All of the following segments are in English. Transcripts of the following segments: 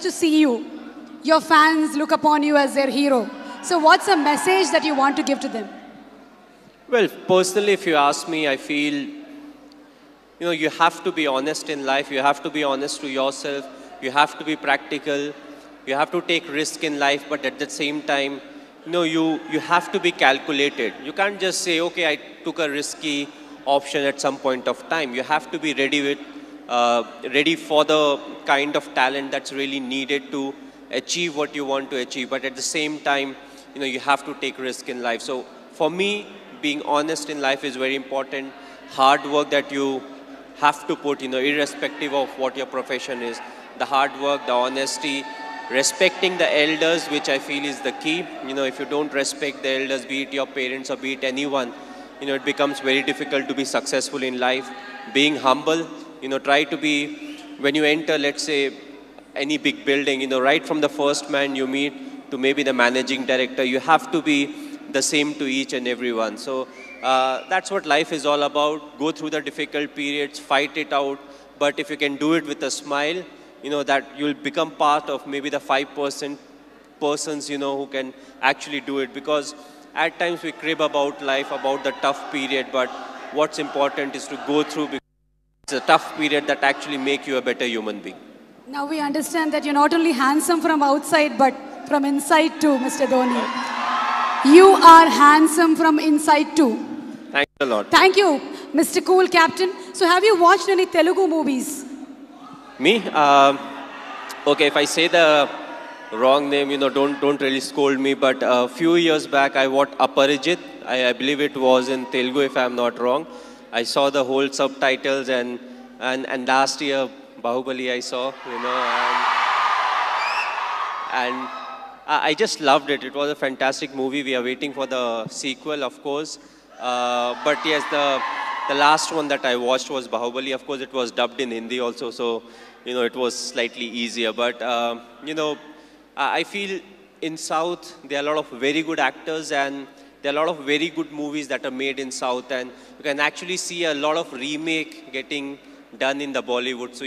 just to see you, your fans look upon you as their hero. So what's a message that you want to give to them? Well, personally, if you ask me, I feel, you have to be honest in life. You have to be honest to yourself. You have to be practical. You have to take risk in life, but at the same time, you have to be calculated. You can't just say, okay, I took a risky option at some point of time. You have to be ready for the kind of talent that's really needed to achieve what you want to achieve. But at the same time, you have to take risk in life. So for me, being honest in life is very important. Hard work that you have to put, irrespective of what your profession is. The hard work, the honesty, respecting the elders, which I feel is the key. If you don't respect the elders, be it your parents or be it anyone, it becomes very difficult to be successful in life. Being humble, try to be, when you enter, let's say, any big building, right from the first man you meet to maybe the managing director, you have to be the same to each and everyone. So that's what life is all about. Go through the difficult periods, fight it out. But if you can do it with a smile, that you'll become part of maybe the 5% persons, who can actually do it. Because at times we crib about life, about the tough period, but what's important is to go through, because it's a tough period that actually make you a better human being. Now we understand that you're not only handsome from outside, but from inside too, Mr. Dhoni. You are handsome from inside too. Thanks a lot. Thank you, Mr. Cool Captain. So have you watched any Telugu movies? Me? Okay, if I say the wrong name, don't really scold me. But a few years back, I watched Aparijit. I believe it was in Telugu, if I'm not wrong. I saw the whole subtitles, and last year, Bahubali I saw, and I just loved it. It was a fantastic movie. We are waiting for the sequel, of course. But yes, the last one that I watched was Bahubali. Of course, it was dubbed in Hindi also, so it was slightly easier. But I feel in South there are a lot of very good actors, and there are a lot of very good movies that are made in South, and you can actually see a lot of remake getting done in the Bollywood. So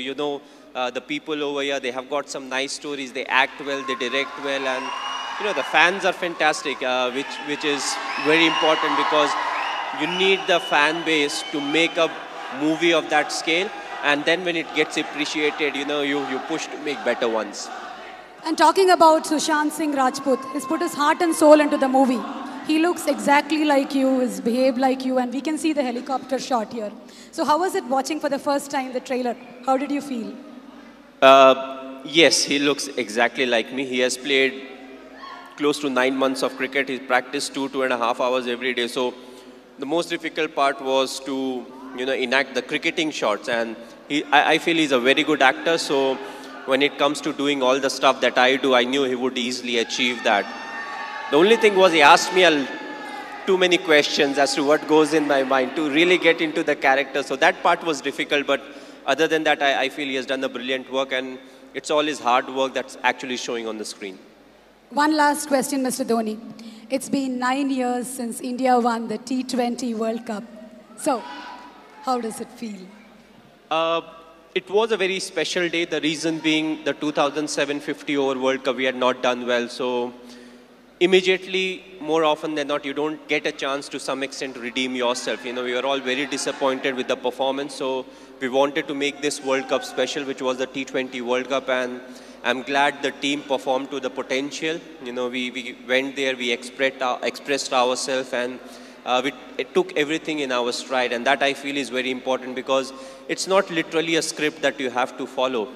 the people over here, they have got some nice stories. They act well, they direct well, and the fans are fantastic, which is very important, because you need the fan base to make a movie of that scale, and then when it gets appreciated, you push to make better ones. And talking about Sushant Singh Rajput, he's put his heart and soul into the movie. He looks exactly like you, he's behaved like you, and we can see the helicopter shot here. So how was it watching for the first time the trailer? How did you feel? Yes, he looks exactly like me. He has played close to 9 months of cricket. He practiced 2.5 hours every day. So the most difficult part was to, enact the cricketing shots. And I feel he's a very good actor. So when it comes to doing all the stuff that I do, I knew he would easily achieve that. The only thing was he asked me too many questions as to what goes in my mind to really get into the character. So that part was difficult. But other than that, I feel he has done a brilliant work, and it's all his hard work that's actually showing on the screen. One last question, Mr. Dhoni. It's been 9 years since India won the T20 World Cup. So, how does it feel? It was a very special day. The reason being the 2007 50-over World Cup, we had not done well. So, immediately, more often than not, you don't get a chance to some extent to redeem yourself. We were all very disappointed with the performance. So, we wanted to make this World Cup special, which was the T20 World Cup, and I'm glad the team performed to the potential. We went there, we expressed ourselves, and it took everything in our stride, and that I feel is very important, because it's not literally a script that you have to follow,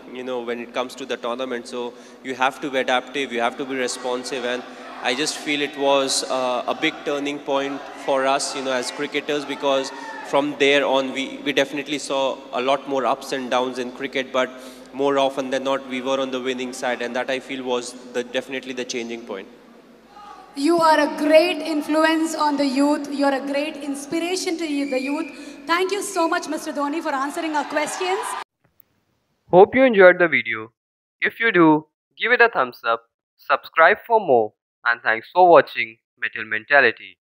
when it comes to the tournament. So you have to be adaptive, you have to be responsive, and I just feel it was a big turning point for us, as cricketers, because from there on, we definitely saw a lot more ups and downs in cricket, but more often than not, we were on the winning side, and that I feel was definitely the changing point. You are a great influence on the youth. You're a great inspiration to the youth. Thank you so much, Mr. Dhoni, for answering our questions. Hope you enjoyed the video. If you do, give it a thumbs up, subscribe for more, and thanks for watching Metal Mentality.